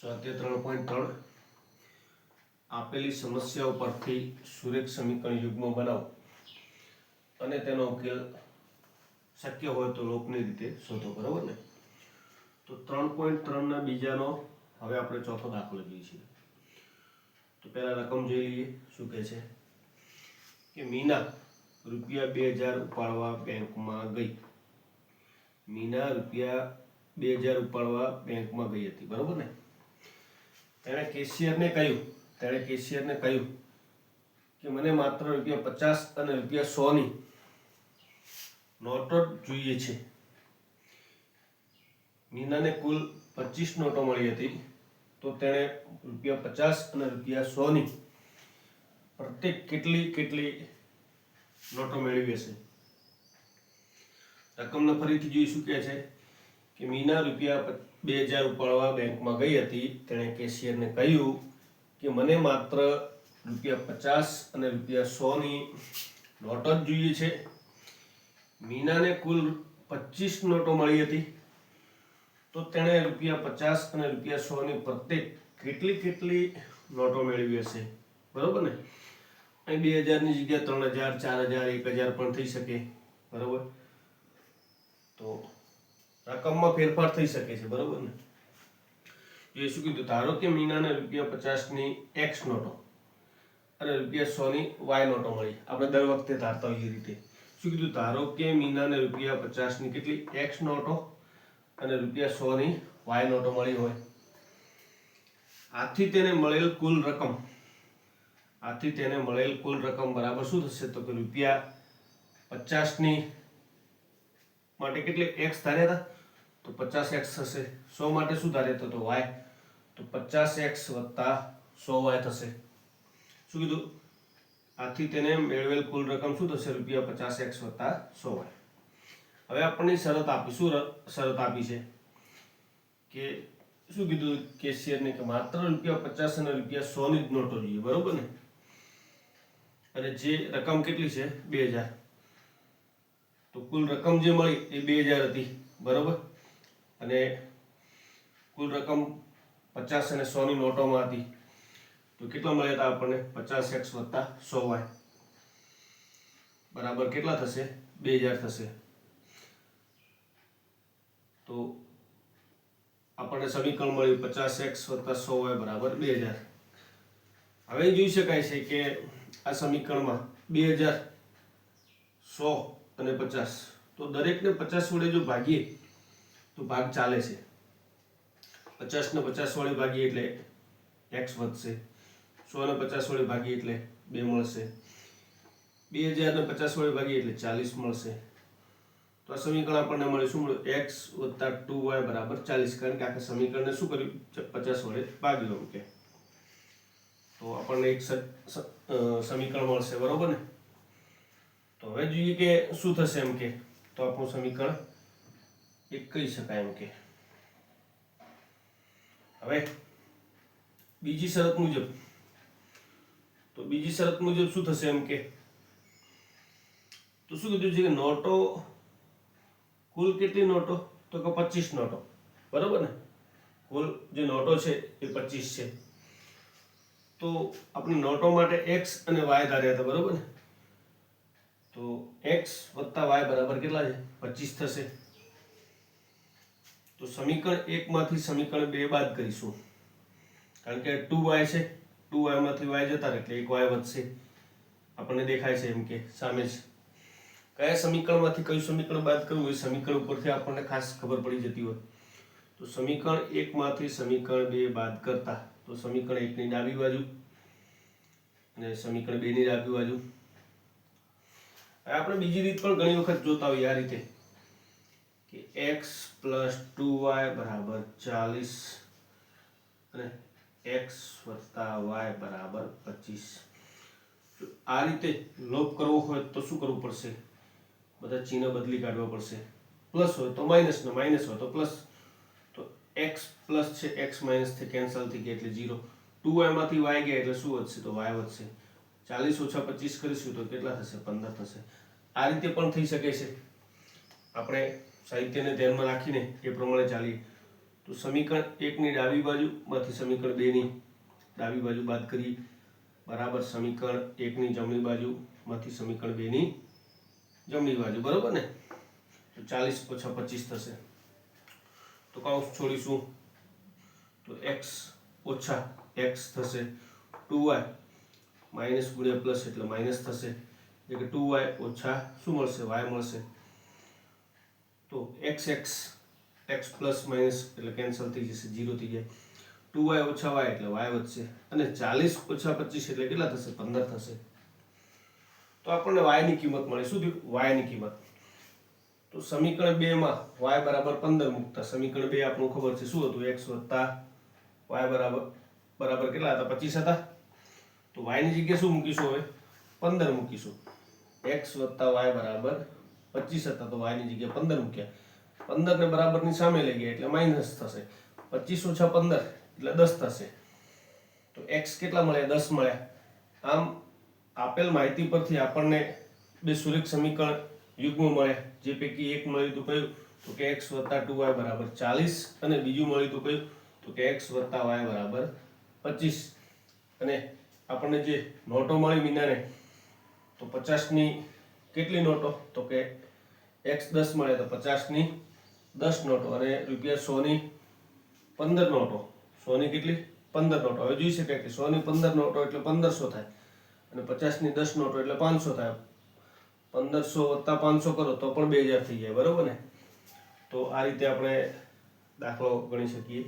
સ્વાધ્યાય 3.3 આપેલી સમસ્યાઓ પરથી સુરેખ સમીકરણ યુગ્મ બનાવો અને તેનો ઉકેલ શક્ય હોય તો લોપની રીતે શોધો. બરાબર ને? તો 3.3 ના બીજાનો હવે આપણે ચોથો દાખલો જોઈએ છીએ. તો પહેલા રકમ જોઈ લઈએ. શું કહે છે કે મીના રૂપિયા 2000 ઉપાડવા બેંકમાં ગઈ. મીના રૂપિયા 2000 ઉપાડવા બેંકમાં ગઈ હતી. બરાબર ને? તેણે કેશિયરને કહ્યું કે મને માત્ર રૂપિયા 50 અને રૂપિયા 100 ની નોટો જોઈએ છે. મીનાને કુલ 25 નોટો મળી હતી. તો તેણે રૂપિયા 50 અને રૂપિયા 100 ની પ્રત્યેક કેટલી નોટો મેળવી હશે? રકમને ફરીથી જોઈ. શું કહે છે કે મીના રૂપિયા 2000 ઉપાડવા બેંકમાં ગઈ હતી. તેણે કેશિયરને કહ્યું કે મને માત્ર રૂપિયા 50 અને રૂપિયા 100 ની નોટો જ જોઈએ છે. મીનાને કુલ 25 નોટો મળી હતી. તો તેણે રૂપિયા 50 અને રૂપિયા 100 ની પ્રત્યેક કેટલી નોટો મેળવી હશે? બરોબર ને? અહીં 2000 ની જગ્યાએ 3000, 4000, 1000 પણ થઈ શકે. બરોબર? તો રકમમાં ફેરફાર થઈ શકે છે. બરોબર ને? એ શું કીધું? ધારો કે મીનાને રૂપિયા 50 ની x નોટો અને રૂપિયા 100 ની y નોટો મળી. આપણે દર વખતે ધારતા હોઈએ રીતે. શું કીધું? ધારો કે મીનાને રૂપિયા 50 ની કેટલી x નોટો અને રૂપિયા 100 ની y નોટો મળી હોય. આથી તેને મળેલ કુલ રકમ બરાબર શું થશે? તો કે રૂપિયા 50 ની માટે કેટલી x ધાર્યા હતા? તો 50x થશે. 100 માટે શું ધાર્યા હતા? તો y. તો 50x + 100y થશે. શું કીધું? આથી તેને મેળવેલ કુલ રકમ શું થશે? રૂપિયા 50x + 100y. હવે આપણને શરત આપી. શું શરત આપી છે કે શું કીધું કેશિયરને કે માત્ર રૂપિયા 50 અને રૂપિયા 100 ની જ નોટો જોઈએ. બરોબર ને? અને જે રકમ કેટલી છે? 2000. તો કુલ રકમ જે મળી એ 2000 હતી. બરોબર? અને કુલ રકમ 50 અને 100 ની નોટોમાં હતી. તો કેટલા મળ્યા હતા આપણને? 50x + 100y બરાબર કેટલા થશે? 2000 થશે. તો આપણને સમીકરણ મળ્યું 50x + 100y બરાબર 2000. હવે જોઈ શકાય છે કે આ સમીકરણમાં 2000, 100 અને 50, તો દરેકને 50 વડે જો ભાગીએ તો ભાગ ચાલે છે. 50 ને 50 વડે ભાગીએ એટલે x વધશે. 100 ને 50 વડે ભાગીએ એટલે 2 મળશે. 2000 ને 50 વડે ભાગીએ એટલે 40 મળશે. તો આ સમીકરણ આપણને મળે શું મળ્યું? x + 2y બરાબર 40. કારણ કે આખા સમીકરણને શું કર્યું? 50 વડે ભાગ્યું. એમ કે તો આપણને એક સમીકરણ મળશે. બરોબર ને? તો હવે જોઈએ કે શું થશે. એમ કે તો આપણું સમીકરણ એક કહી શકાય. એમ કે હવે બીજી શરત મુજબ શું થશે? એમ કે તો શું કીધું છે કે નોટો કુલ કેટલી નોટો? તો કે 25 નોટો. બરોબર ને? કુલ જે નોટો છે એ 25 છે. તો આપણે નોટો માટે x અને y ધાર્યા હતા. બરોબર ને? તો x + y બરાબર કેટલા છે? 25 થશે. તો સમીકરણ 1 માંથી સમીકરણ 2 બાદ કરીશું. કારણ કે 2y છે. 2y માંથી y જતા રહે એટલે 1y વધશે. આપણને દેખાય છે એમ કે સામે છે. કયા સમીકરણમાંથી કયું સમીકરણ બાદ કરવું એ સમીકરણ ઉપરથી આપણને ખાસ ખબર પડી જતી હોય. તો સમીકરણ 1 માંથી સમીકરણ 2 બાદ કરતા તો સમીકરણ 1 ની ડાબી બાજુ અને સમીકરણ 2 ની ડાબી બાજુ. આપણે બીજી રીત પણ ઘણી વખત જોતા હોઈએ આ રીતે કે x + 2y બરાબર 40 અને x + y બરાબર 25. આ રીતે લોપ કરવો હોય તો શું કરવું પડશે? બધા ચિહ્ન બદલી કાઢવા પડશે. પ્લસ હોય તો માઇનસ ને માઇનસ હોય તો પ્લસ. તો x પ્લસ છે, x માઇનસ થી કેન્સલ થઈ ગયા એટલે 0. 2y માંથી y ગયા એટલે શું વધશે? તો y વધશે. 40 - 25 કરીશું તો કેટલા થશે? 15 થશે. આ રીતે પણ થઈ શકે છે. આપણે સાહિત્યને ધ્યાનમાં રાખીને એ પ્રમાણે ચાલીએ તો સમીકરણ 1 ની ડાબી બાજુમાંથી સમીકરણ 2 ની ડાબી બાજુ બાદ કરીએ બરાબર સમીકરણ 1 ની જમણી બાજુમાંથી સમીકરણ 2 ની જમણી બાજુ, બરોબર ને? તો 40 ઓછા 25 થશે. તો કૌંસ છોડીશું તો x ઓછા x થશે 2y માઇનસ ગુણ્યા પ્લસ એટલે માઇનસ થશે, એટલે કે 2y ઓછા શું મળશે? y મળશે. તો x પ્લસ માઇનસ એટલે કેન્સલ થઈ જશે, 0 થઈ જાય. 2y ઓછા y એટલે y વધશે અને 40 ઓછા 25 એટલે કેટલા થશે? 15 થશે. તો આપણને y ની કિંમત મળે. શું થયું? y ની કિંમત. તો સમીકરણ 2 માં y બરાબર 15 મૂકતા સમીકરણ 2 આપણું ખબર છે શું હતું? x વત્તા y બરાબર કેટલા હતા? 25 હતા. તો y ની જગ્યાએ શું મૂકીશું? હવે 15 મૂકીશું. x વત્તા y બરાબર 25 હતા તો y ની જગ્યાએ 15 મૂક્યા. 15 ને બરાબરની સામે લઈ ગયા એટલે માઇનસ થશે. 25 ઓછા 15 એટલે 10 થશે. તો x કેટલા મળ્યા? 10 મળ્યા. આમ આપેલ માહિતી પરથી આપણને બે સુરેખ સમીકરણ યુગ્મ મળ્યા. જે પૈકી એક મળ્યું તો કયું? તો કે x વત્તા 2y બરાબર 40 અને બીજું મળ્યું તો કયું? તો કે x વત્તા y બરાબર 25. અને આપણને જે નોટો મળી મીનાને તો 50 ની કેટલી નોટો? તો કે x 10 મળે તો 50 ની 10 નોટો અને રૂપિયા 100 ની 15 નોટો. 100 ની કેટલી? 15 નોટો. હવે જોઈ શકાય કે 100 ની 15 નોટો એટલે 1500 થાય અને 50 ની 10 નોટો એટલે 500 થાય. 1500 વત્તા 500 કરો તો પણ 2000 થઈ જાય, બરોબર ને? તો આ રીતે આપણે દાખલો ગણી શકીએ.